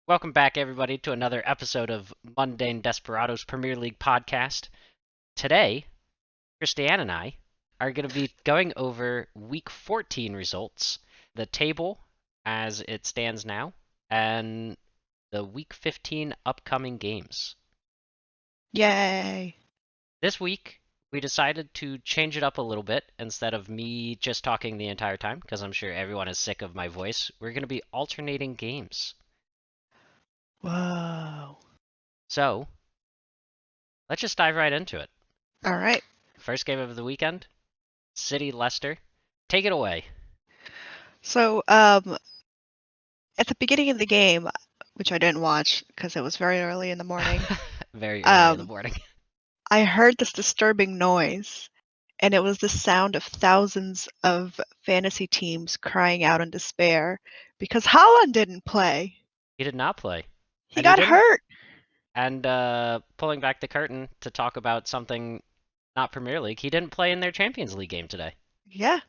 Welcome back, everybody, to another episode of Mundane Desperados Premier League podcast. Today, Cristiane and I are going to be going over Week 14 results, the table as it stands now, and the Week 15 upcoming games. Yay. This week, we decided to change it up a little bit instead of me just talking the entire time, because I'm sure everyone is sick of my voice. We're going to be alternating games. Whoa. So, let's just dive right into it. All right. First game of the weekend, City Leicester. Take it away. So, at the beginning of the game, which I didn't watch because it was very early in the morning, Very early in the morning. I heard this disturbing noise, and it was the sound of thousands of fantasy teams crying out in despair because Holland didn't play. He did not play. He And he got didn't. hurt. And pulling back the curtain to talk about something not Premier League, he didn't play in their Champions League game today. Yeah.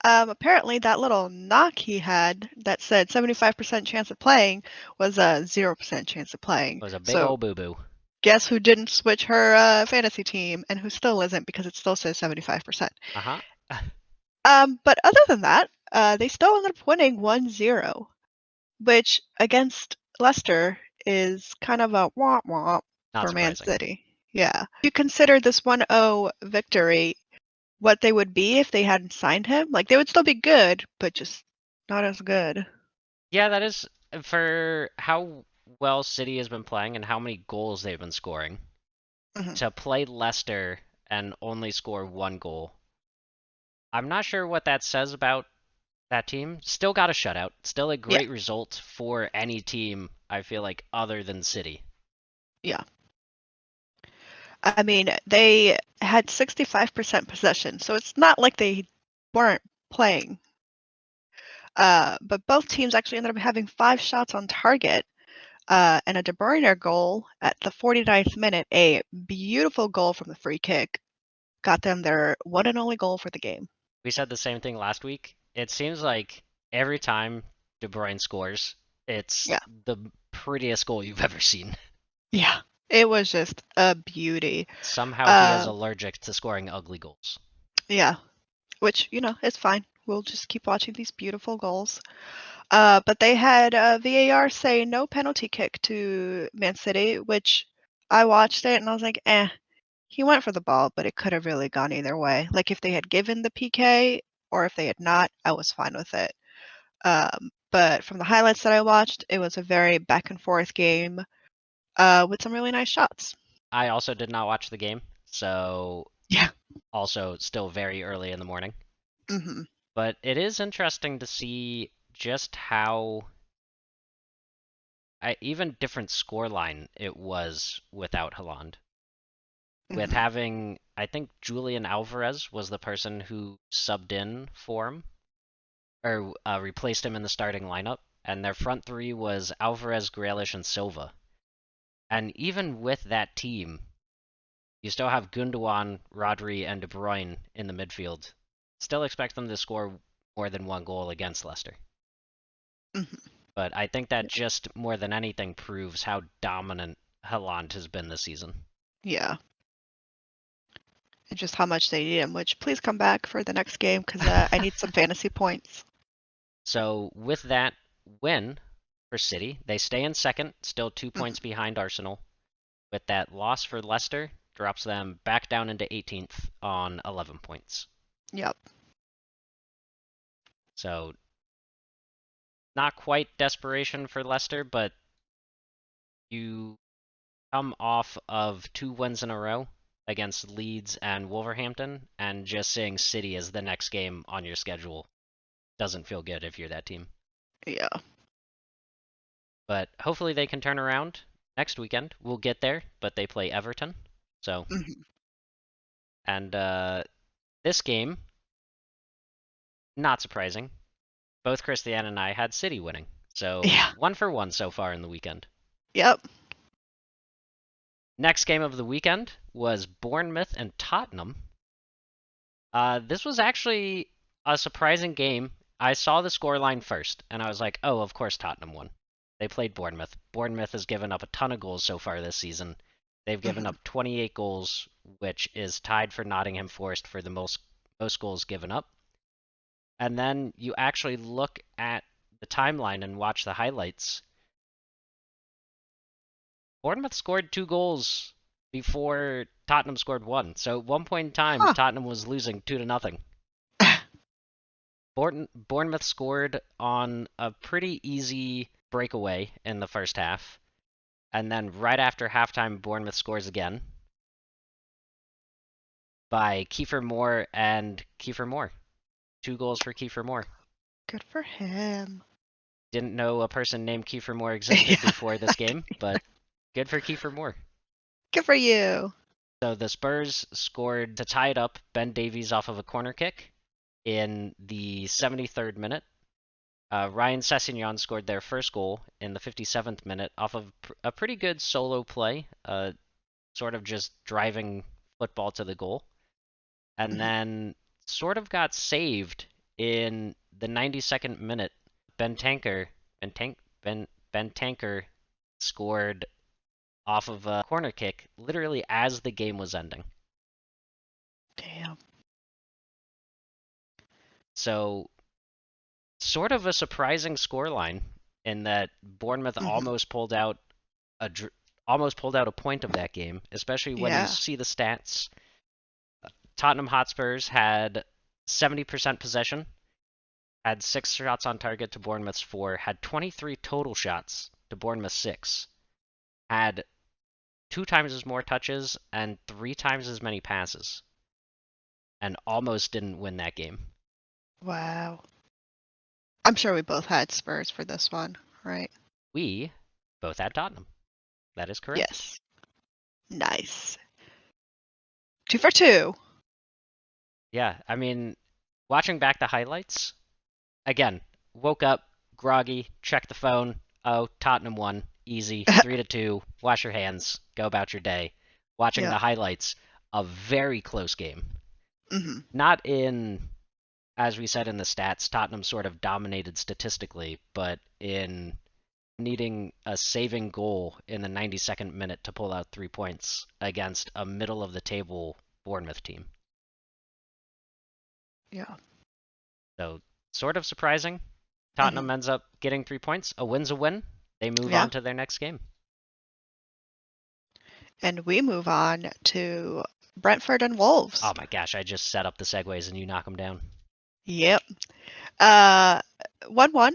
Apparently that little knock he had that said 75% chance of playing was a 0% chance of playing. It was a big So old boo-boo. guess who didn't switch her fantasy team and who still isn't because it still says 75%. Uh-huh. But other than that, they still ended up winning 1-0, which against Leicester is kind of a womp-womp Not for Man surprising. City. Yeah. You consider this 1-0 victory what they would be if they hadn't signed him? Like, they would still be good, but just not as good. Yeah, that is for how well City has been playing and how many goals they've been scoring. Mhm. To play Leicester and only score one goal. I'm not sure what that says about that team. Still got a shutout. Still a Yeah, great result for any team, I feel like, other than City. yeah. I mean, they had 65% possession, so it's not like they weren't playing. But both teams actually ended up having 5 shots on target, and a De Bruyne goal at the 49th minute, a beautiful goal from the free kick, got them their one and only goal for the game. We said the same thing last week. It seems like every time De Bruyne scores, it's Yeah, the prettiest goal you've ever seen. yeah. It was just a beauty. Somehow he is Uh, allergic to scoring ugly goals. yeah, which, is fine. We'll just keep watching these beautiful goals. But they had VAR say no penalty kick to Man City, which I watched it and I was like, eh. He went for the ball, but it could have really gone either way. Like if they had given the PK or if they had not, I was fine with it. But from the highlights that I watched, it was a very back and forth game with some really nice shots. I also did not watch the game, so Yeah. also still very early in the morning. Hmm. But it is interesting to see just how even different scoreline it was without Haaland. With Hmm. having, I think Julian Alvarez was the person who subbed in for him, or replaced him in the starting lineup, and their front three was Alvarez, Grealish, and Silva. And even with that team, you still have Gundogan, Rodri, and De Bruyne in the midfield. Still expect them to score more than one goal against Leicester. Hmm. But I think that just more than anything proves how dominant Haaland has been this season. Yeah. And just how much they need him, which please come back for the next game because I need some fantasy points. So with that win for City, they stay in second, still 2 points Hmm. behind Arsenal. With that loss for Leicester, drops them back down into 18th on 11 points. Yep. So not quite desperation for Leicester, but you come off of 2 wins in a row against Leeds and Wolverhampton, and just saying City as the next game on your schedule doesn't feel good if you're that team. Yeah. But hopefully they can turn around next weekend. We'll get there, but they play Everton. So, Hmm. and this game, not surprising. Both Christiane and I had City winning. So, Yeah. 1 for 1 so far in the weekend. Yep. Next game of the weekend was Bournemouth and Tottenham. This was actually a surprising game. I saw the scoreline first, and I was like, oh, of course Tottenham won. They played Bournemouth. Bournemouth has given up a ton of goals so far this season. They've given Hmm. up 28 goals, which is tied for Nottingham Forest for the most goals given up. And then you actually look at the timeline and watch the highlights. Bournemouth scored 2 goals before Tottenham scored 1. So at one point in time, Huh. Tottenham was losing 2-0. Bournemouth scored on a pretty easy breakaway in the first half. And then right after halftime, Bournemouth scores again by Kiefer Moore and Kiefer Moore. 2 goals for Kiefer Moore. Good for him. Didn't know a person named Kiefer Moore existed Yeah. before this game, but good for Kiefer Moore. Good for you. So the Spurs scored to tie it up. Ben Davies off of a corner kick in the 73rd minute. Ryan Sessegnon scored their first goal in the 57th minute off of a pretty good solo play, sort of just driving football to the goal. And Hmm. then sort of got saved in the 92nd minute. Ben Tanker, Ben Tanker scored off of a corner kick literally as the game was ending. Damn. So sort of a surprising scoreline in that Bournemouth Hmm. a almost pulled out a point of that game, especially when you Yeah. see the stats. Tottenham Hotspurs had 70% possession, had 6 shots on target to Bournemouth's 4, had 23 total shots to Bournemouth's 6, had 2 times as more touches and 3 times as many passes, and almost didn't win that game. Wow. I'm sure we both had Spurs for this one, right? We both had Tottenham. That is correct. Yes. Nice. 2 for 2. Yeah, I mean, watching back the highlights, again, woke up groggy, checked the phone. Oh, Tottenham won. Easy. 3-2. Wash your hands. Go about your day. Watching Yep. the highlights, a very close game. Hmm. Not in, as we said in the stats, Tottenham sort of dominated statistically, but in needing a saving goal in the 92nd minute to pull out 3 points against a middle of the table Bournemouth team. Yeah. So, sort of surprising. Hmm. Tottenham ends up getting 3 points. A win's a win. They move Yeah. on to their next game. And we move on to Brentford and Oh Wolves. my gosh, I just set up the segues and you knock them down. Yep. Uh, 1-1.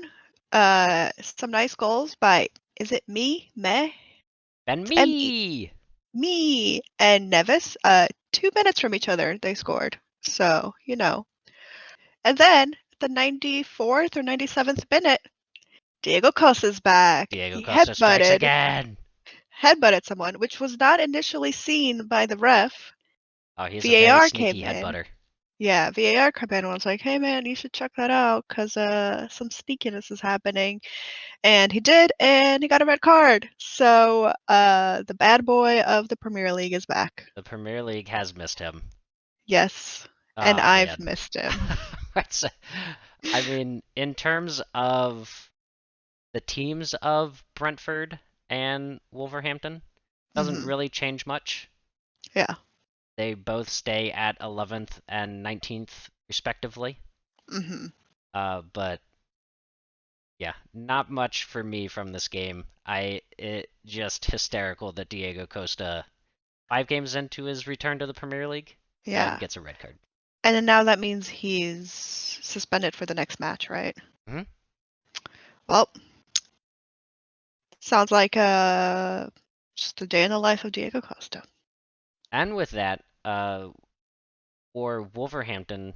Some nice goals by, is it Meh? Ben It's M-E. me! Me and Nevis. 2 minutes from each other, they scored. So, you know. And then, the 94th or 97th minute, Diego Costa's back. Diego He Costa strikes headbutted again! headbutted someone, which was not initially seen by the ref. Oh, he's a very VAR sneaky came in. headbutter. Yeah, VAR came in and was like, "Hey man, you should check that out because some sneakiness is happening." And he did, and he got a red card. So the bad boy of the Premier League is back. The Premier League has missed him. Yes, and Oh I've man. missed him. I mean, in terms of the teams of Brentford and Wolverhampton, doesn't Hmm. really change much. Yeah. They both stay at 11th and 19th, respectively. Hmm. But yeah, not much for me from this game. It just hysterical that Diego Costa, 5 games into his return to the Premier League, and Yeah. gets a red card. And then now that means he's suspended for the next match, right? Hmm. Well, sounds like just a day in the life of Diego Costa. And with that, for Wolverhampton,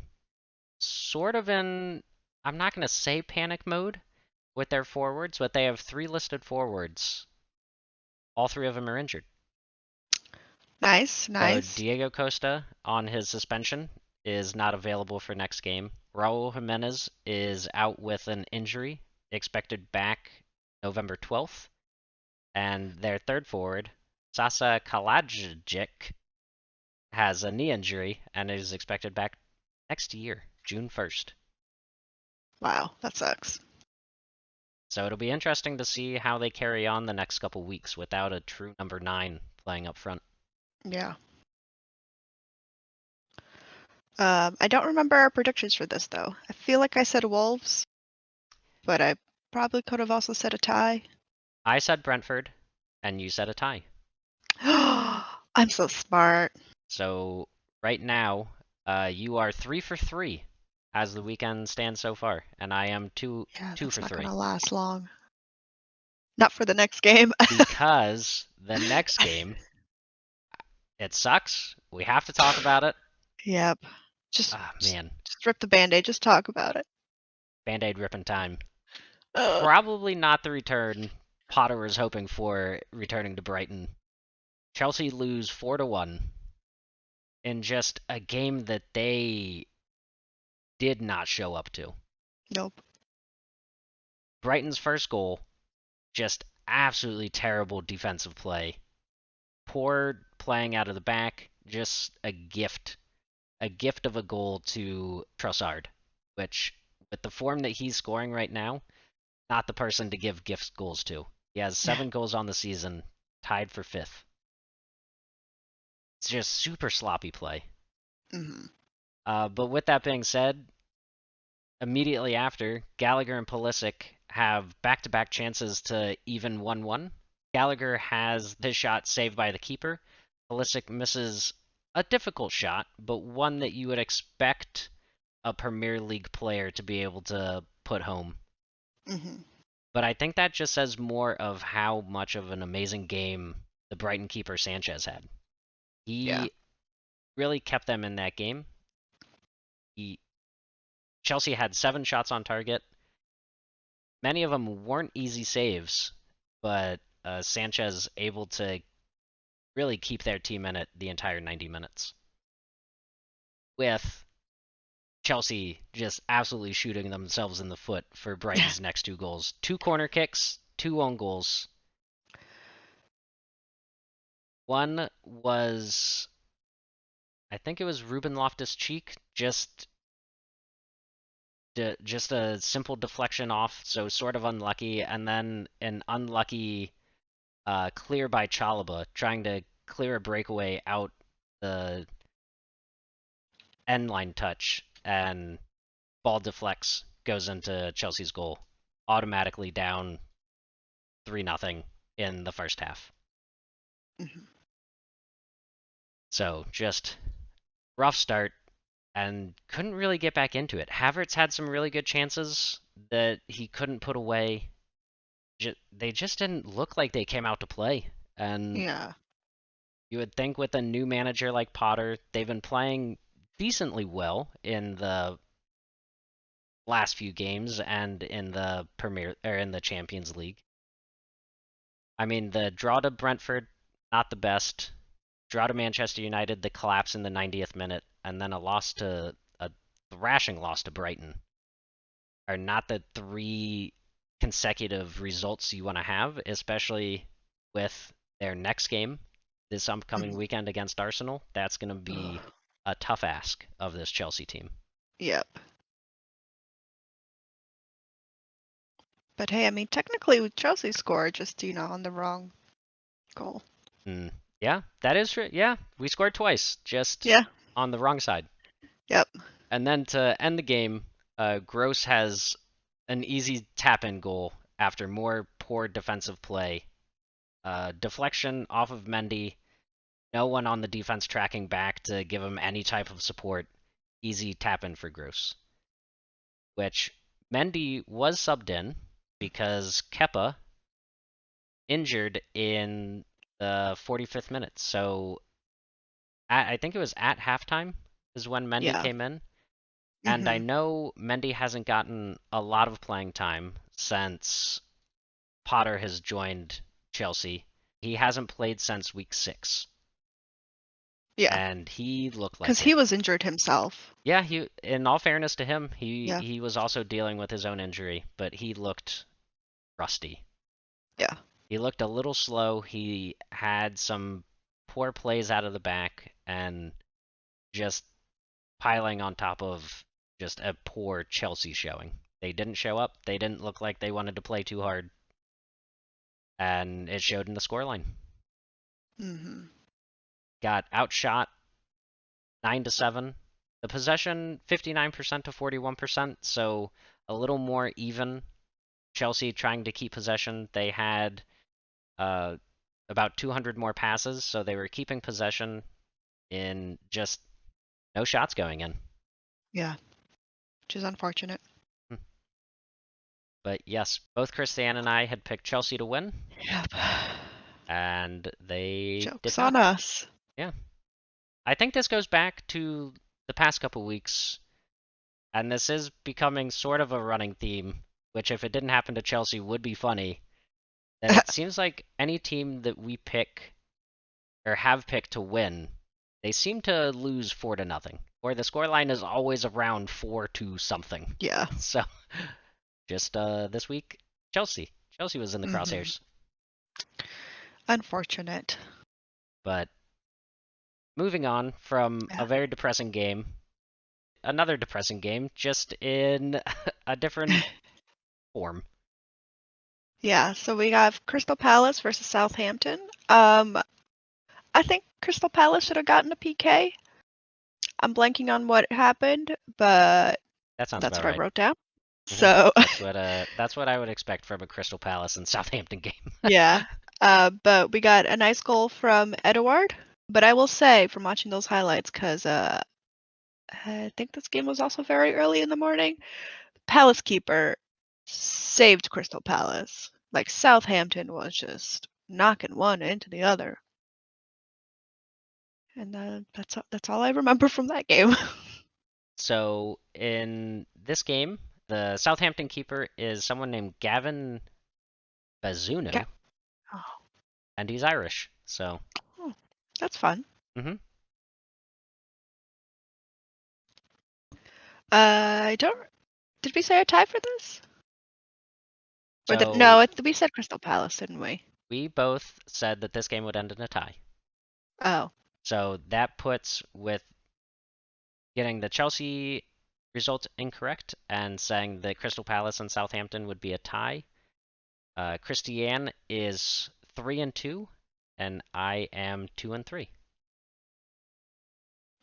sort of in, I'm not going to say panic mode with their forwards, but they have 3 listed forwards. All 3 of them are injured. Nice, So nice. Diego Costa on his suspension is not available for next game. Raul Jimenez is out with an injury, expected back November 12th. And their third forward, Sasa Kalajic, has a knee injury and is expected back next year, June 1st. Wow, that sucks. So it'll be interesting to see how they carry on the next couple weeks without a true number 9 playing up front. Yeah. I don't remember our predictions for this though. I feel like I said Wolves, but I probably could have also said a tie. I said Brentford, and you said a tie. I'm so smart. So right now, you are 3 for 3 as the weekend stands so far, and I am two Yeah, two that's for not 3 gonna last long. Not for the next game. because the next game, it sucks. We have to talk about it. Yep. Just, Ah, just, man, just rip the band-aid. Just talk about it. Band-Aid ripping time. Ugh. Probably not the return Potter was hoping for returning to Brighton. Chelsea lose 4-1 in just a game that they did not show up to. Nope. Brighton's first goal, just absolutely terrible defensive play. Poor playing out of the back, just a gift. A gift of a goal to Trossard, which, with the form that he's scoring right now, not the person to give gift goals to. He has 7 goals on the season, tied for 5th. It's just super sloppy play. Mm-hmm. But with that being said, immediately after, Gallagher and Pulisic have back-to-back chances to even 1-1. Gallagher has his shot saved by the keeper. Pulisic misses a difficult shot, but one that you would expect a Premier League player to be able to put home. Mm-hmm. But I think that just says more of how much of an amazing game the Brighton keeper Sanchez had. Yeah. He really kept them in that game. Chelsea had 7 shots on target. Many of them weren't easy saves, but Sanchez able to really keep their team in it the entire 90 minutes. With Chelsea just absolutely shooting themselves in the foot for Brighton's next 2 goals. 2 corner kicks, 2 own goals. One was, I think it was Ruben Loftus-Cheek, just a simple deflection off, so sort of unlucky, and then an unlucky clear by Chalaba, trying to clear a breakaway out the end line touch, and ball deflects, goes into Chelsea's goal, automatically down 3-0 in the first half. Mm-hmm. So just rough start, and couldn't really get back into it. Havertz had some really good chances that he couldn't put away. They just didn't look like they came out to play. And Yeah. you would think with a new manager like Potter, they've been playing decently well in the last few games and in the Premier or in the Champions League. I mean, the draw to Brentford, not the best. Draw to Manchester United, the collapse in the 90th minute, and then a thrashing loss to Brighton are not the 3 consecutive results you want to have, especially with their next game this upcoming Mm-hmm. weekend against Arsenal. That's going to be Ugh. a tough ask of this Chelsea team. Yep. But hey, I mean, technically Chelsea scored just, on the wrong goal. Mm, yeah, that is true. Yeah, we scored twice, just Yeah. on the wrong side. Yep. And then to end the game, Gross has an easy tap-in goal after more poor defensive play. Deflection off of Mendy. No one on the defense tracking back to give him any type of support. Easy tap-in for Gross. Which Mendy was subbed in because Kepa injured in the 45th minute. So I think it was at halftime is when Mendy Yeah. came in. And I Mm-hmm. know Mendy hasn't gotten a lot of playing time since Potter has joined Chelsea. He hasn't played since week 6. Yeah. And he looked Because like he it. was injured himself. Yeah, he in all fairness to him, he Yeah. he was also dealing with his own injury, but he looked rusty. Yeah. He looked a little slow. He had some poor plays out of the back and just piling on top of just a poor Chelsea showing. They didn't show up. They didn't look like they wanted to play too hard. And it showed in the scoreline. Mm-hmm. Got outshot 9-7. The possession 59% to 41%, so a little more even. Chelsea trying to keep possession. They had about 200 more passes, so they were keeping possession in just no shots going in. Yeah, which is unfortunate. But yes, both Cristiane and I had picked Chelsea to win, Yep. and they did Joke's not. on us. Yeah. I think this goes back to the past couple weeks, and this is becoming sort of a running theme, which if it didn't happen to Chelsea would be funny, that it seems like any team that we pick or have picked to win, they seem to lose 4-0, or the scoreline is always around 4 to something. Yeah. So just this week, Chelsea. Chelsea was in the crosshairs. Unfortunate. But moving on from Yeah. a very depressing game, another depressing game, just in a different form. Yeah, so we have Crystal Palace versus Southampton. I think Crystal Palace should have gotten a PK. I'm blanking on what happened, but That sounds that's about what I right. wrote down. hmm So That's what I would expect from a Crystal Palace and Southampton game. yeah, but we got a nice goal from Edouard. But I will say, from watching those highlights, because I think this game was also very early in the morning, Palace keeper saved Crystal Palace. Like Southampton was just knocking one into the other. And that's all I remember from that game. So in this game, the Southampton keeper is someone named Gavin Okay. Bazunu, Oh, and he's Irish. So, oh, that's fun. hmm I don't. Did we say a tie for this? Or did so no? We said Crystal Palace, didn't we? we both said that this game would end in a tie. Oh, So that puts with getting the Chelsea result incorrect and saying that Crystal Palace and Southampton would be a tie. Christiane is 3-2, and I am 2-3.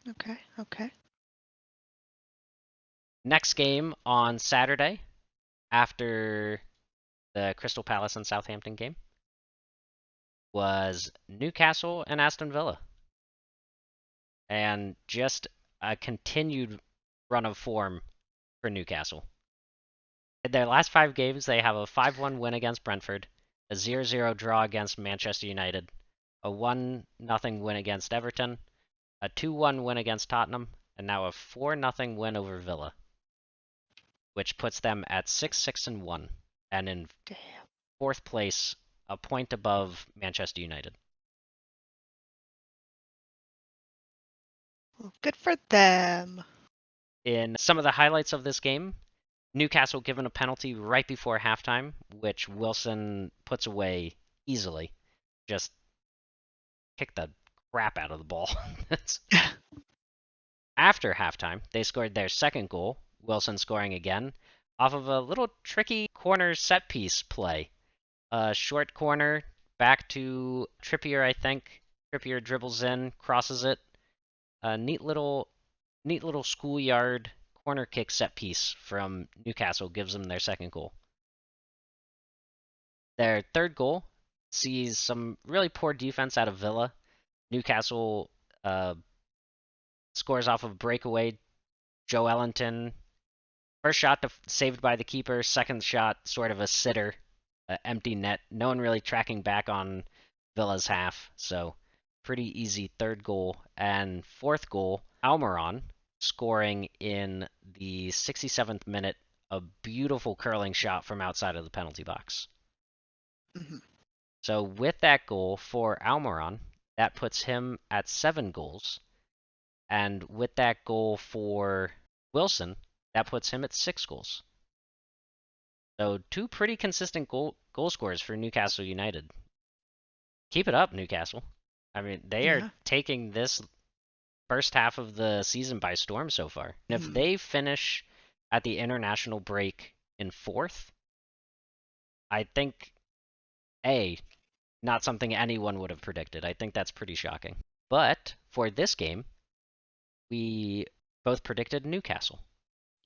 okay, okay. Next game on Saturday after the Crystal Palace and Southampton game was Newcastle and Aston Villa. And just a continued run of form for Newcastle. In their last 5 games, they have a 5-1 win against Brentford, a 0-0 draw against Manchester United, a 1-0 win against Everton, a 2-1 win against Tottenham, and now a 4-0 win over Villa, which puts them at 6-6-1 and in Damn. 4th place, a point above Manchester United. Well, good for them. In some of the highlights of this game, Newcastle given a penalty right before halftime, which Wilson puts away easily. Just kicked the crap out of the ball. After halftime, they scored their second goal, Wilson scoring again, off of a little tricky corner set piece play. A short corner back to Trippier, I think. Trippier dribbles in, crosses it. A neat little schoolyard corner kick set piece from Newcastle gives them their second goal. Their third goal sees some really poor defense out of Villa. Newcastle scores off of breakaway. Joe Ellington, first shot saved by the keeper, second shot sort of a sitter, empty net. No one really tracking back on Villa's half, so pretty easy third goal. And fourth goal, Almiron scoring in the 67th minute, a beautiful curling shot from outside of the penalty box. Mm-hmm. So with that goal for Almiron, that puts him at 7 goals. And with that goal for Wilson, that puts him at 6 goals. So 2 pretty consistent goal scorers for Newcastle United. Keep it up, Newcastle. I mean, they are taking this first half of the season by storm so far. And if they finish at the international break in fourth. I think, not something anyone would have predicted. I think that's pretty shocking. But for this game, we both predicted Newcastle.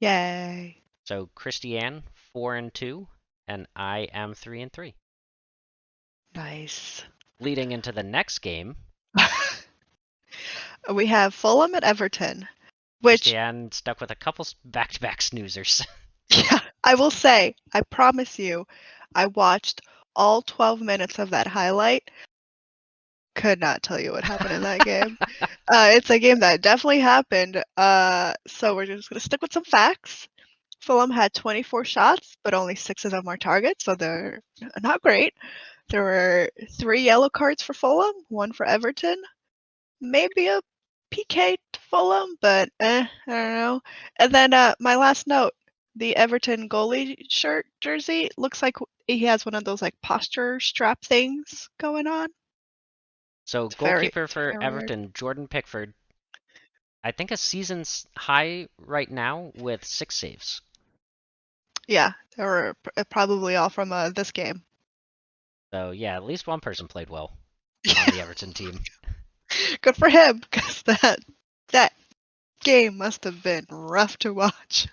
Yay. So Christiane 4-2, and I am 3-3. Nice. Leading into the next game, We have Fulham at Everton, which, Christiane stuck with a couple back-to-back snoozers. yeah, I will say, I promise you, I watched all 12 minutes of that highlight. Could not tell you what happened in that game. It's a game that definitely happened. So we're just going to stick with some facts. Fulham had 24 shots, but only 6 of them are targets, so they're not great. There were 3 yellow cards for Fulham, 1 for Everton. Maybe a PK to Fulham, but I don't know. And then my last note, the Everton goalie jersey looks like he has one of those like posture strap things going on. So goalkeeper It's for very weird. Everton, Jordan Pickford, I think a season's high right now with 6 saves. Yeah, they were probably all from this game. So yeah, at least one person played well on the Everton team. Good for him, because that game must have been rough to watch.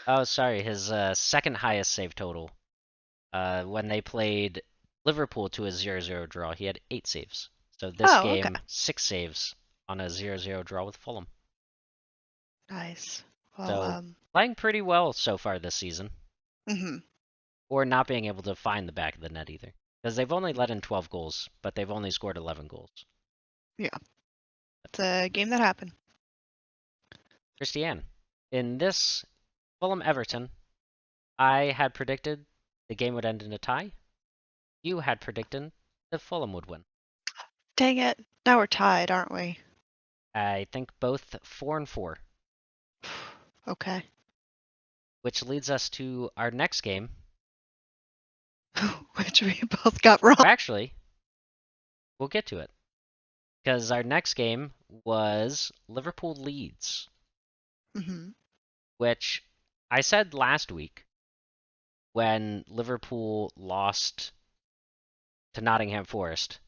Oh, sorry, his second highest save total. When they played Liverpool to a 0-0 draw, he had 8 saves. So this Oh, okay. game, 6 saves on a 0-0 draw with Fulham. Nice. Well, So playing pretty well so far this season, mhm. or not being able to find the back of the net either. Because they've only let in 12 goals, but they've only scored 11 goals. Yeah, it's a game that happened. Christiane, in this Fulham Everton, I had predicted the game would end in a tie. You had predicted that Fulham would win. Dang it. Now we're tied, aren't we? I think both 4-4, Okay. which leads us to our next game. Which we both got wrong. Actually, we'll get to it. Because our next game was Liverpool Leeds, Hmm. which I said last week when Liverpool lost to Nottingham Forest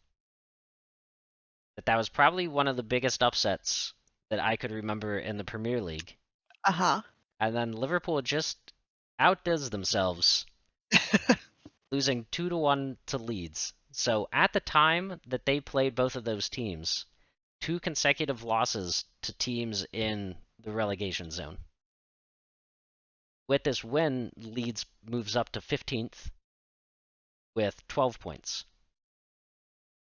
that was probably one of the biggest upsets that I could remember in the Premier League. Uh-huh. And then Liverpool just outdoes themselves, losing 2-1 to Leeds. So at the time that they played both of those teams, 2 consecutive losses to teams in the relegation zone. With this win, Leeds moves up to 15th with 12 points.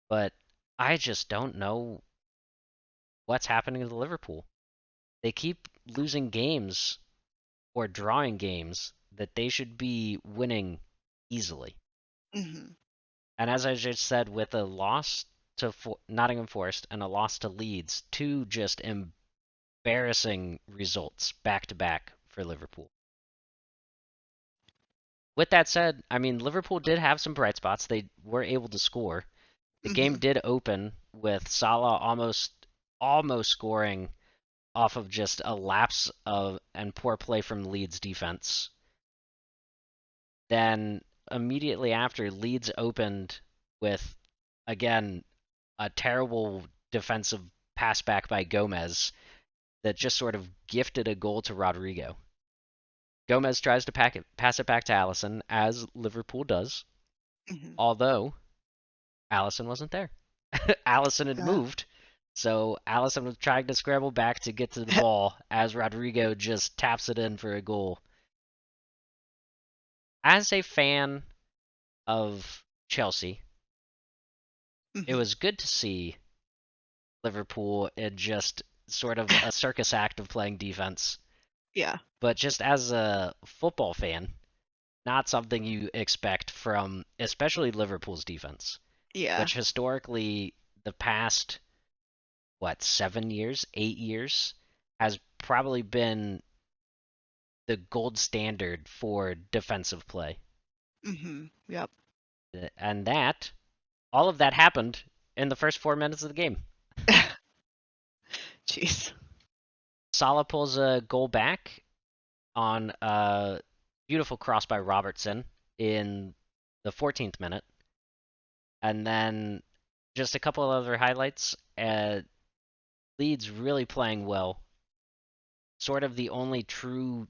But I just don't know what's happening to Liverpool. They keep losing games or drawing games that they should be winning easily. Hmm. And as I just said, with a loss to Nottingham Forest and a loss to Leeds, 2 just embarrassing results back to back for Liverpool. With that said, I mean, Liverpool did have some bright spots. They were able to score. The game Hmm. did open with Salah almost scoring off of just a lapse of and poor play from Leeds defense. Then immediately after, Leeds opened with again a terrible defensive pass back by Gomez that just sort of gifted a goal to Rodrigo. Gomez tries to pass it back to Alisson, as Liverpool does, Hmm. although Alisson wasn't there. Alisson had Yeah. moved, so Alisson was trying to scramble back to get to the ball as Rodrigo just taps it in for a goal. As a fan of Chelsea, it Hmm. was good to see Liverpool in just sort of a circus act of playing defense. Yeah. But just as a football fan, not something you expect from especially Liverpool's defense, Yeah. which historically the past 7 years, 8 years has probably been the gold standard for defensive play. Hmm. Yep. And all of that happened in the first 4 minutes of the game. Jeez. Salah pulls a goal back on Beautiful cross by Robertson in the 14th minute. And then just a couple of other highlights. Leeds really playing well. Sort of the only true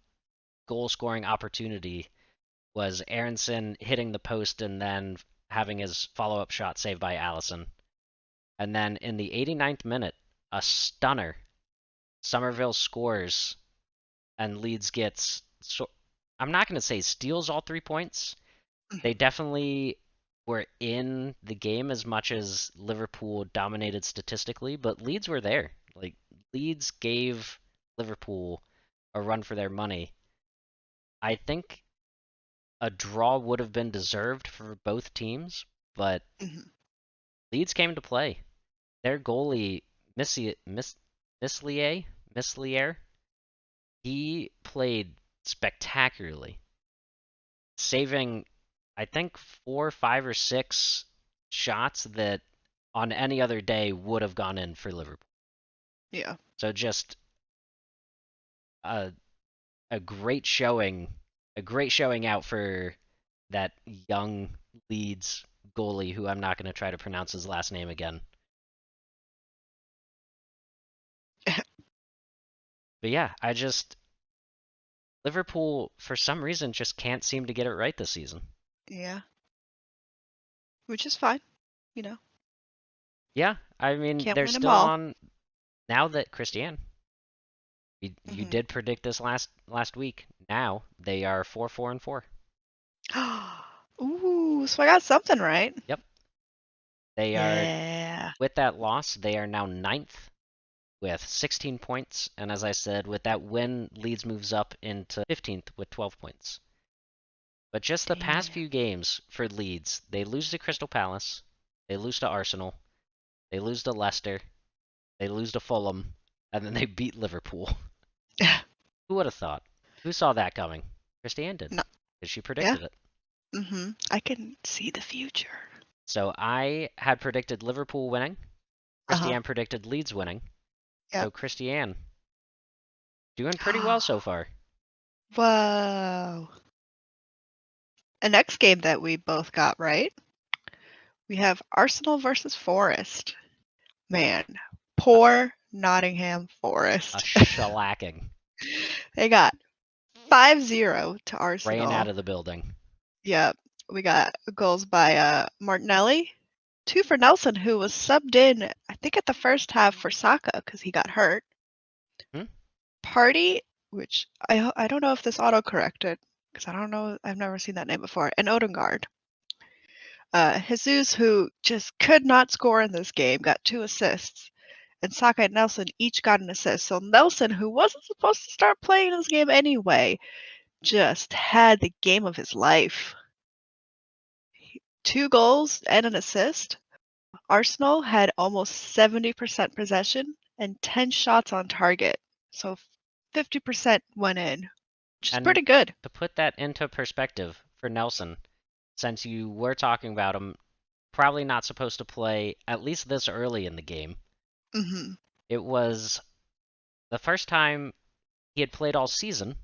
goal scoring opportunity was Aronson hitting the post and then having his follow up shot saved by Allison. And then in the 89th minute, a stunner. Somerville scores and Leeds gets. So, I'm not going to say steals all 3 points. They definitely were in the game as much as Liverpool dominated statistically, but Leeds were there. Like, Leeds gave Liverpool a run for their money. I think a draw would have been deserved for both teams, but Mhm. Leeds came to play. Their goalie, Mislier, he played spectacularly, saving, I think, 4, 5, or 6 shots that on any other day would have gone in for Liverpool. Yeah. So just a a great showing, a great showing out for that young Leeds goalie, who I'm not going to try to pronounce his last name again. But yeah, Liverpool for some reason just can't seem to get it right this season. Yeah. Which is fine, you know. Yeah, I mean Can't they're win them still all. on now that Christiane. You Hmm. did predict this last week. Now they are 4-4-4. Ooh, so I got something right. Yep, they are. Yeah. With that loss, they are now ninth with 16 points, and as I said, with that win, Leeds moves up into 15th with 12 points. But just the past Damn. few games for Leeds, they lose to Crystal Palace, they lose to Arsenal, they lose to Leicester, they lose to Fulham, and then they beat Liverpool. Who would have thought? Who saw that coming? Christiane did, No. because she Yeah. predicted it. I can see the future. So I had predicted Liverpool winning. Uh-huh. Christiane predicted Leeds winning. So Yep. Christiane doing pretty well so far. Whoa. The next game that we both got right, we have Arsenal versus Forest. Man, A, poor Nottingham a Forest. shellacking. They got 5-0 to Ran out Arsenal. of the building. Yep. We got goals by Martinelli, 2 for Nelson, who was subbed in, I think, at the first half for Saka because he got hurt. Hmm? Party, which I don't know if this auto corrected because I don't know, I've never seen that name before, and Odegaard. Jesus, who just could not score in this game, got 2 assists, and Saka and Nelson each got an assist. So Nelson, who wasn't supposed to start playing this game anyway, just had the game of his life. 2 goals and an assist. Arsenal had almost 70% possession and 10 shots on target. So 50% went in, which is And pretty good. to put that into perspective for Nelson, since you were talking about him, probably not supposed to play at least this early in the game. Hmm. It was the first time he had played all season,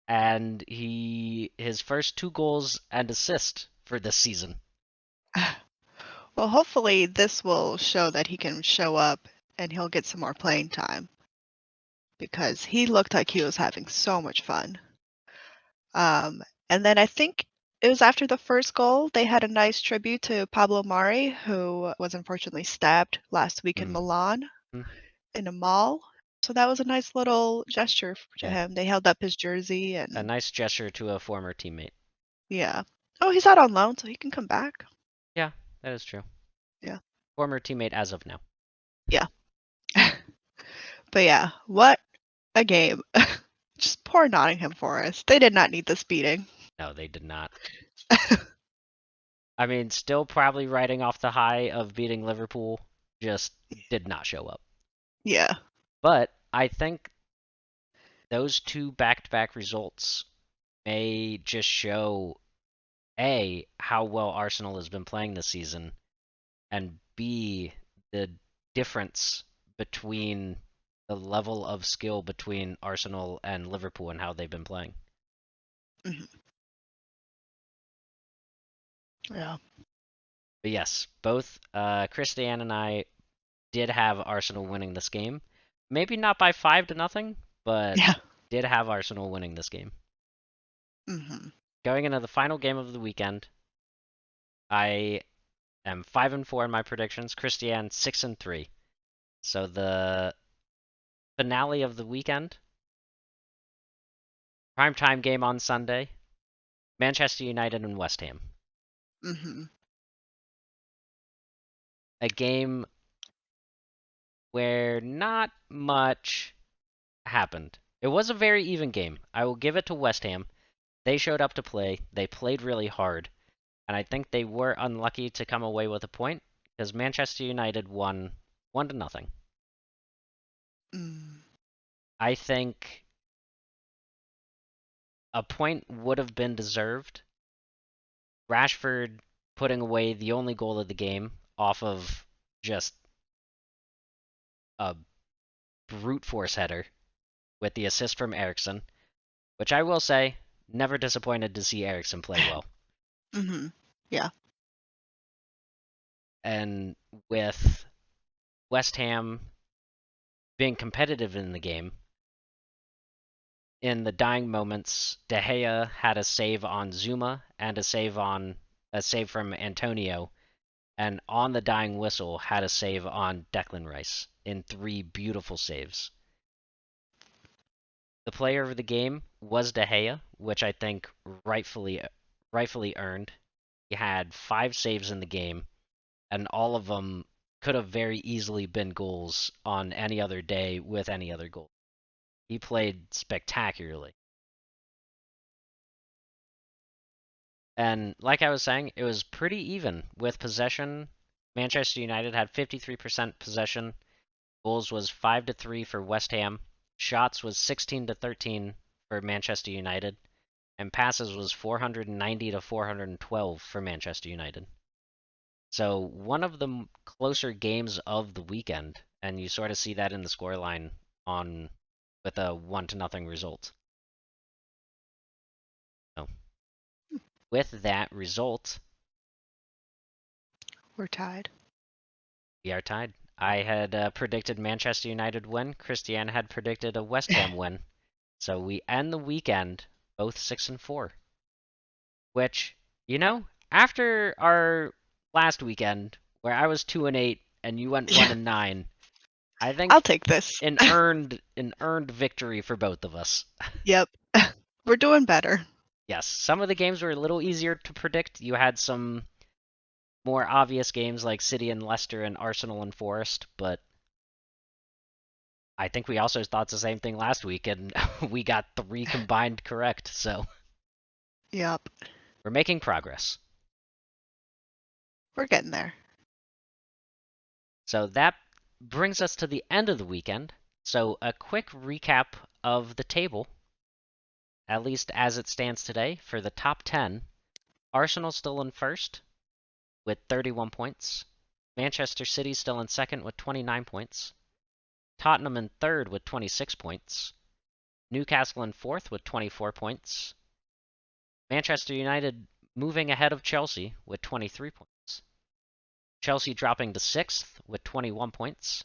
and his first 2 goals and assist for this season. Well, hopefully this will show that he can show up and he'll get some more playing time because he looked like he was having so much fun. And then I think it was after the first goal, they had a nice tribute to Pablo Mari, who was unfortunately stabbed last week in Mm. Milan Mm. in a mall. So that was a nice little gesture to Yeah, him. They held up his jersey a and nice gesture to a former teammate. yeah. Oh, he's out on loan, so he can come back. Yeah, that is true. Yeah. Former teammate as of now. Yeah. But yeah, what a game. Just poor Nottingham Forest. They did not need this beating. No, they did not. I mean, still probably riding off the high of beating Liverpool, just did not show up. Yeah. But I think those 2 back-to-back results may just show A, how well Arsenal has been playing this season, and B, the difference between the level of skill between Arsenal and Liverpool and how they've been playing. Mhm. Yeah. But yes, both Christiane and I did have Arsenal winning this game. Maybe not by 5-0, but Yeah. did have Arsenal winning this game. Mhm. Going into the final game of the weekend, I am 5-4 in my predictions. Christiane 6-3. So the finale of the weekend, primetime game on Sunday, Manchester United and West Ham. Mhm. A game where not much happened. It was a very even game. I will give it to West Ham. They showed up to play. They played really hard. And I think they were unlucky to come away with a point because Manchester United won 1-0. Mm. I think a point would have been deserved. Rashford putting away the only goal of the game off of just a brute force header with the assist from Eriksen, which I will say, never disappointed to see Eriksen play well. Mhm. Yeah. And with West Ham being competitive in the game, in the dying moments, De Gea had a save on Zuma and a save from Antonio, and on the dying whistle had a save on Declan Rice in 3 beautiful saves. The player of the game was De Gea, which I think rightfully earned. He had 5 saves in the game, and all of them could have very easily been goals on any other day with any other goal. He played spectacularly. And like I was saying, it was pretty even with possession. Manchester United had 53% possession. Goals was 5-3 for West Ham. Shots was 16-13 for Manchester United. And passes was 490 to 412 for Manchester United. So one of the closer games of the weekend, and you sort of see that in the scoreline on with a 1-0 result. So with that result, We're tied. we are tied. I had predicted Manchester United win. Christiane had predicted a West Ham win. So we end the weekend both 6-4. Which, after our last weekend where I was 2-8 and you went Yeah. 1-9, I I'll think take this. an earned victory for both of us. Yep. We're doing better. Yes, some of the games were a little easier to predict. You had some more obvious games like City and Leicester and Arsenal and Forest, but I think we also thought the same thing last week, and we got 3 combined correct, so Yep. we're making progress. We're getting there. So that brings us to the end of the weekend. So a quick recap of the table, at least as it stands today, for the top 10. Arsenal still in first with 31 points. Manchester City still in second with 29 points. Tottenham in third with 26 points. Newcastle in fourth with 24 points. Manchester United moving ahead of Chelsea with 23 points. Chelsea dropping to sixth with 21 points.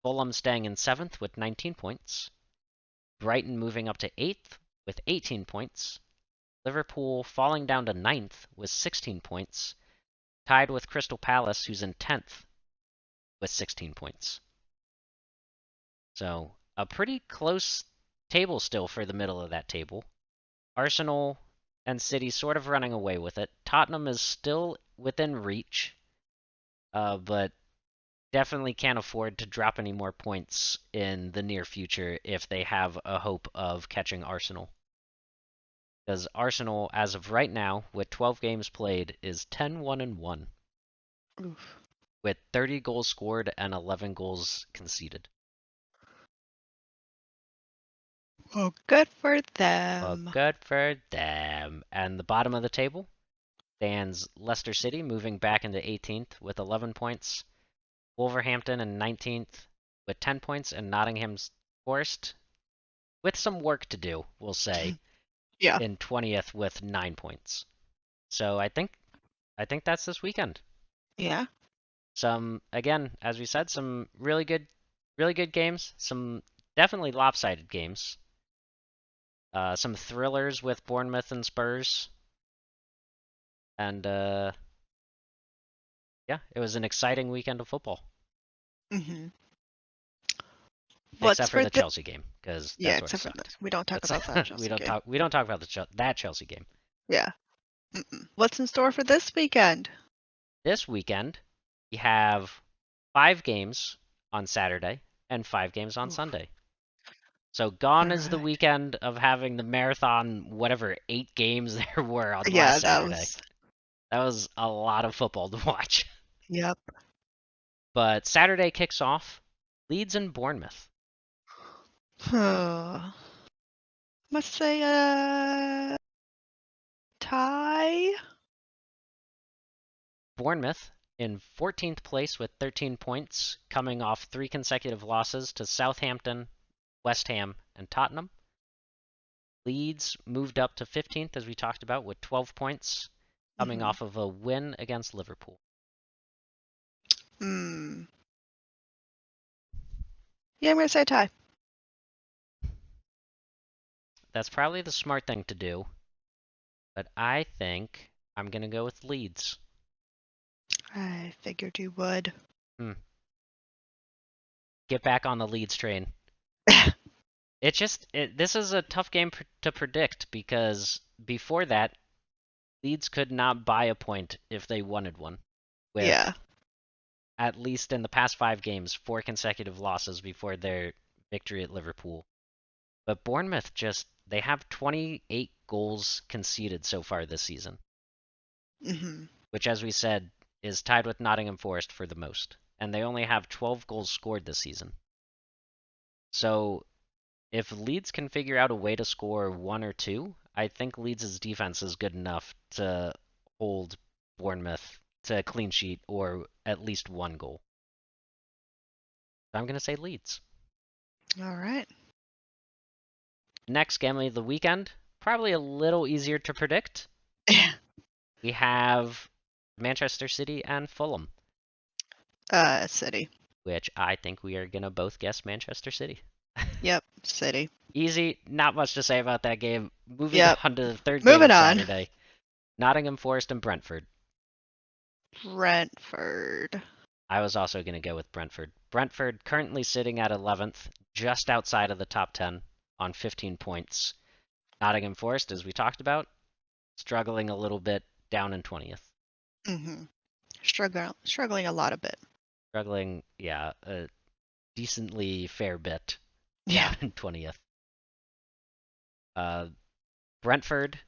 Fulham staying in seventh with 19 points. Brighton moving up to eighth with 18 points. Liverpool falling down to ninth with 16 points. Tied with Crystal Palace, who's in 10th with 16 points. So a pretty close table still for the middle of that table. Arsenal and City sort of running away with it. Tottenham is still within reach, but definitely can't afford to drop any more points in the near future if they have a hope of catching Arsenal. Because Arsenal, as of right now, with 12 games played, is 10-1-1, Oof. with 30 goals scored and 11 goals conceded. Well, good for Well, them. good for them. And the bottom of the table stands Leicester City, moving back into 18th with 11 points. Wolverhampton in 19th with 10 points, and Nottingham's Forest with some work to do, we'll say, Yeah. in 20th with 9 points. So I think that's this weekend. Yeah. Some, again, as we said, some really good games. Some definitely lopsided games. Some thrillers with Bournemouth and Spurs, and yeah, it was an exciting weekend of football, hmm What's except for for the the? Chelsea game because Yeah, that's where it except for sucked. we don't talk That's about that we Chelsea don't game. talk about that Chelsea game. Yeah. What's in store for this weekend? This weekend, we have 5 games on Saturday and 5 games on Oof. Sunday. So gone All is the right. weekend of having the marathon, whatever 8 games there were on last Yeah, that Saturday. was. That was a lot of football to watch. Yep. But Saturday kicks off Leeds and Bournemouth. Must say tie. Bournemouth in 14th place with 13 points, coming off 3 consecutive losses to Southampton, West Ham, and Tottenham. Leeds moved up to 15th, as we talked about, with 12 points, coming Mm-hmm. off of a win against Liverpool. Hmm. Yeah, I'm gonna say tie. That's probably the smart thing to do, but I think I'm going to go with Leeds. I figured you would. Hmm. Get back on the Leeds train. This is a tough game to predict because before that, Leeds could not buy a point if they wanted one, Yeah. with at least in the past 5 games, 4 consecutive losses before their victory at Liverpool. But Bournemouth they have 28 goals conceded so far this season, Mm-hmm. which, as we said, is tied with Nottingham Forest for the most. And they only have 12 goals scored this season. So if Leeds can figure out a way to score 1 or 2, I think Leeds' defense is good enough to hold Bournemouth to a clean sheet or at least 1 goal. So I'm going to say Leeds. All right. Next game of the weekend, probably a little easier to predict. We have Manchester City and Fulham, City. which I think we are going to both guess Manchester City. Yep, City. Easy, not much to say about that game. Moving Yep. on to the third game Moving of on. Saturday, Nottingham Forest and Brentford. Brentford. I was also going to go with Brentford. Brentford currently sitting at 11th, just outside of the top 10 on 15 points. Nottingham Forest, as we talked about, struggling a little bit down in 20th. Mm-hmm. Struggling a lot a bit. Struggling, yeah, a decently fair bit Yeah. down in 20th. Uh, Brentford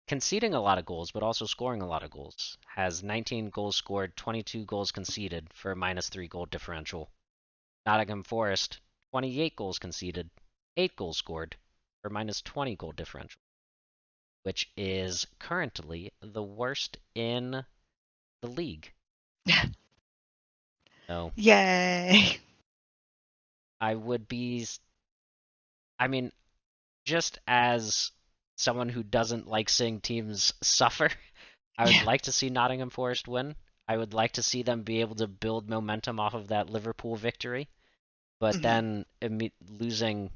conceding a lot of goals, but also scoring a lot of goals. Has 19 goals scored, 22 goals conceded for a -3 goal differential. Nottingham Forest, 28 goals conceded, 8 goals scored for -20 goal differential, which is currently the worst in the league. So Yay. I would be, I mean, just as someone who doesn't like seeing teams suffer, I would Yeah. like to see Nottingham Forest win. I would like to see them be able to build momentum off of that Liverpool victory, but Mm-hmm. then losing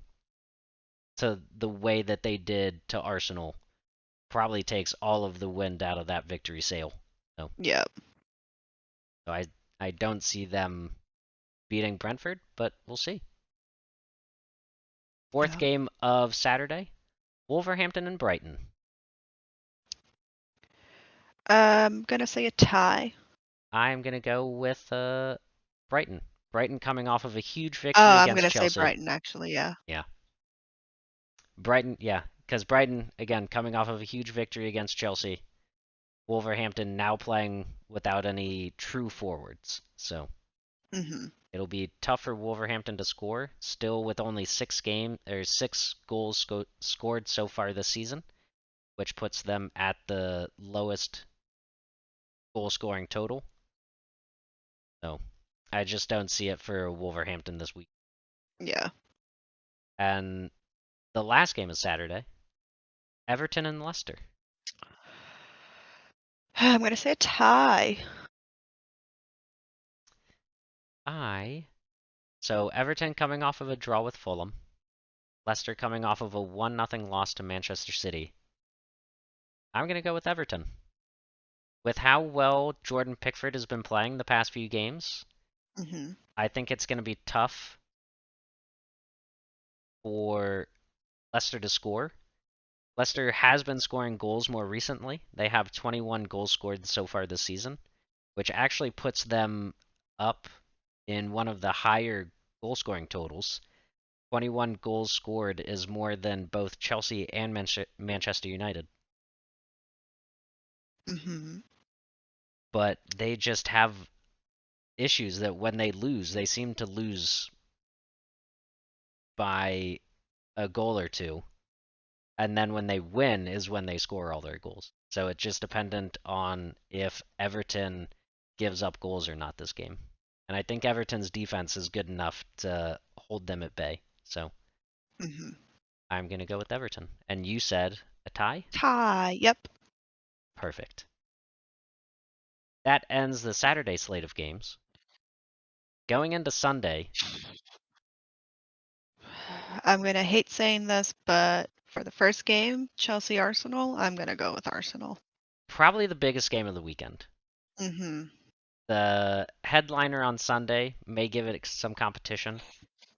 to the way that they did to Arsenal probably takes all of the wind out of that victory sail. So, Yep. so I don't see them beating Brentford, but we'll see. Fourth Yeah. game of Saturday, Wolverhampton and Brighton. I'm gonna say a tie. I'm gonna go with Brighton. Brighton coming off of a huge Oh, victory I'm against gonna say Chelsea. Brighton actually, yeah. Yeah, Brighton. Yeah, because Brighton again coming off of a huge victory against Chelsea. Wolverhampton now playing without any true forwards, so Mm-hmm. it'll be tough for Wolverhampton to score. Still with only 6 goals scored so far this season, which puts them at the lowest goal scoring total. So I just don't see it for Wolverhampton this week. Yeah. And the last game is Saturday. Everton and Leicester. I'm going to say a tie. So Everton coming off of a draw with Fulham. Leicester coming off of a 1-0 loss to Manchester City. I'm going to go with Everton. With how well Jordan Pickford has been playing the past few games, I think it's going to be tough for Leicester to score. Leicester has been scoring goals more recently. They have 21 goals scored so far this season, which actually puts them up in one of the higher goal scoring totals. 21 goals scored is more than both Chelsea and Manchester United. But they just have issues that when they lose, they seem to lose by a goal or two. And then when they win is when they score all their goals. So it's just dependent on if Everton gives up goals or not this game. And I think Everton's defense is good enough to hold them at bay. So I'm going to go with Everton. And you said a tie? Tie, yep. Perfect. That ends the Saturday slate of games. Going into Sunday. I'm going to hate saying this, but for the first game, Chelsea-Arsenal, I'm going to go with Arsenal. Probably the biggest game of the weekend. The headliner on Sunday may give it some competition,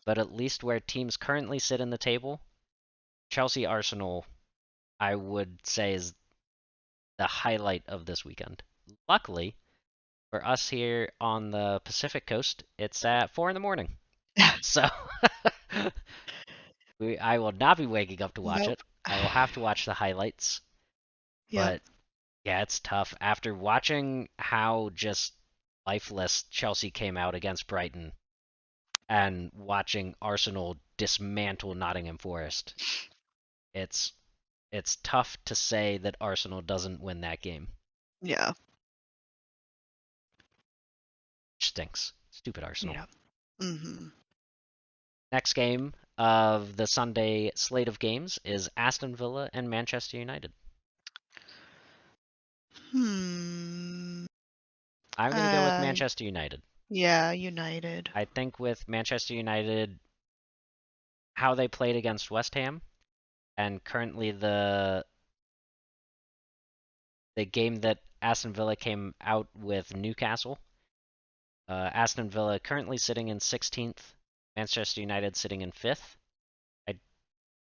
but at least where teams currently sit in the table, Chelsea-Arsenal, I would say, is the highlight of this weekend. Luckily, for us here on the Pacific Coast, it's at 4 in the morning. So I will not be waking up to watch it. Nope. I will have to watch the highlights. Yep. But yeah, it's tough. After watching how just lifeless Chelsea came out against Brighton and watching Arsenal dismantle Nottingham Forest, it's tough to say that Arsenal doesn't win that game. Yeah. Which stinks. Stupid Arsenal. Yeah. Next game of the Sunday slate of games is Aston Villa and Manchester United. I'm going to go with Manchester United. Yeah, United. I think with Manchester United, how they played against West Ham, and currently the game that Aston Villa came out with Newcastle. Aston Villa currently sitting in 16th, Manchester United sitting in 5th.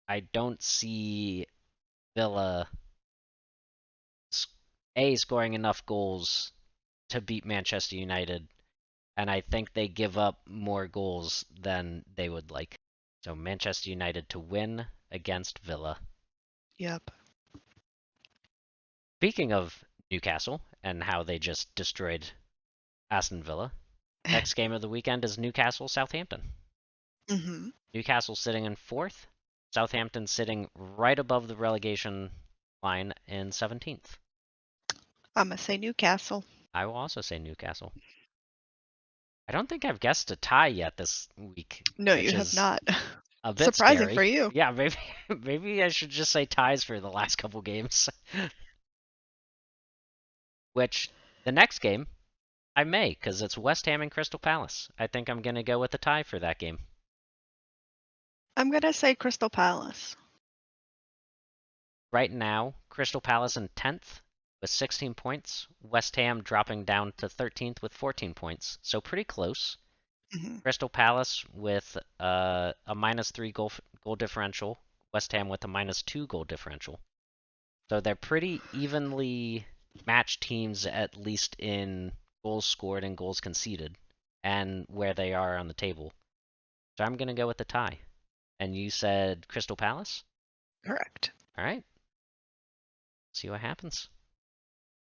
I don't see Villa scoring enough goals to beat Manchester United, and I think they give up more goals than they would like. So Manchester United to win against Villa. Yep. Speaking of Newcastle and how they just destroyed Aston Villa, next game of the weekend is Newcastle-Southampton. Newcastle sitting in 4th, Southampton sitting right above the relegation line in 17th. I'm going to say Newcastle. I will also say Newcastle. I don't think I've guessed a tie yet this week. No, which you have is not. A bit Surprising scary. for you. Yeah, maybe I should just say ties for the last couple games. Which, the next game, I may, because it's West Ham and Crystal Palace. I think I'm going to go with a tie for that game. I'm going to say Crystal Palace. Right now, Crystal Palace in 10th with 16 points. West Ham dropping down to 13th with 14 points. So pretty close. Crystal Palace with a -3 goal differential. West Ham with a -2 goal differential. So they're pretty evenly matched teams, at least in goals scored and goals conceded, and where they are on the table. So I'm going to go with the tie. And you said Crystal Palace? Correct. All right. See what happens.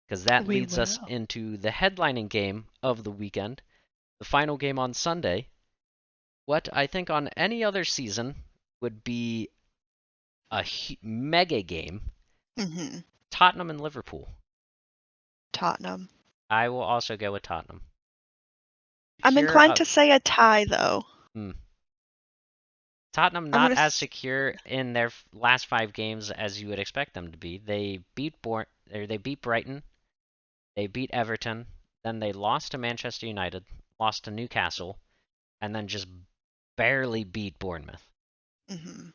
Because that leads us into the headlining game of the weekend, the final game on Sunday. What I think on any other season would be a mega game. Tottenham and Liverpool. Tottenham. I will also go with Tottenham. I'm inclined to say a tie, though. Tottenham I'm not gonna. as secure in their last 5 games as you would expect them to be. They beat Brighton, they beat Everton, then they lost to Manchester United, lost to Newcastle, and then just barely beat Bournemouth. Mhm.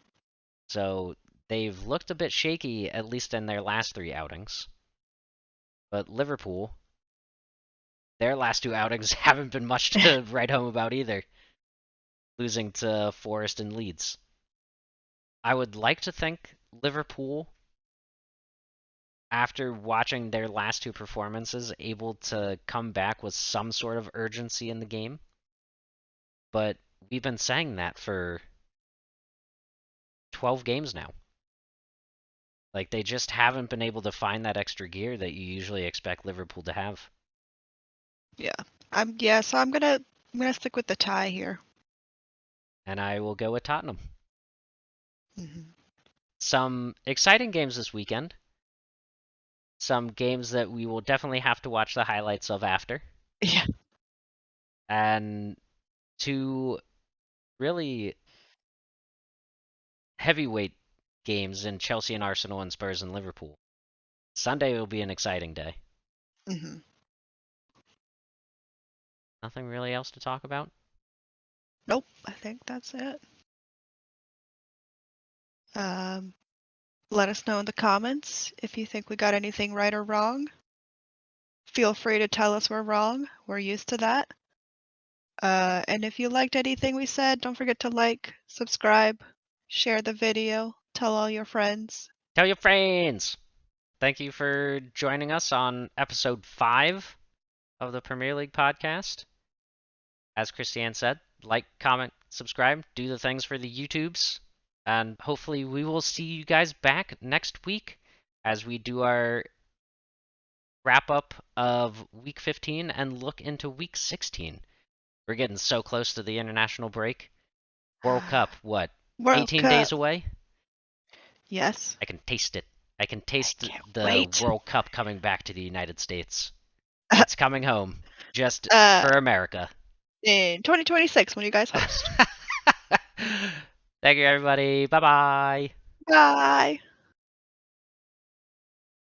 So they've looked a bit shaky, at least in their last 3 outings. But Liverpool, their last 2 outings haven't been much to write home about either, losing to Forest and Leeds. I would like to think Liverpool, after watching their last 2 performances, able to come back with some sort of urgency in the game. But we've been saying that for 12 games now. Like, they just haven't been able to find that extra gear that you usually expect Liverpool to have. Yeah. So I'm gonna stick with the tie here. And I will go with Tottenham. Mhm. Some exciting games this weekend. Some games that we will definitely have to watch the highlights of after. Yeah. And 2 really heavyweight games in Chelsea and Arsenal and Spurs and Liverpool. Sunday will be an exciting day. Mhm. Nothing really else to talk about? Nope. I think that's it. Um, Let us know in the comments if you think we got anything right or wrong. Feel free to tell us we're wrong. We're used to that. And if you liked anything we said, don't forget to like, subscribe, share the video, tell all your friends. Tell your friends! Thank you for joining us on episode 5 of the Premier League podcast. As Christiane said, like, comment, subscribe, do the things for the YouTubes, and hopefully we will see you guys back next week as we do our wrap up of week 15 and look into week 16. We're getting so close to the international break. World Cup, what, World 18 days Cup. away? Yes. I can taste it. I can I taste can't the wait. World Cup coming back to the United States. It's coming home. Just uh, for America. in 2026 when you guys host. Thank you, everybody. Bye bye. Bye.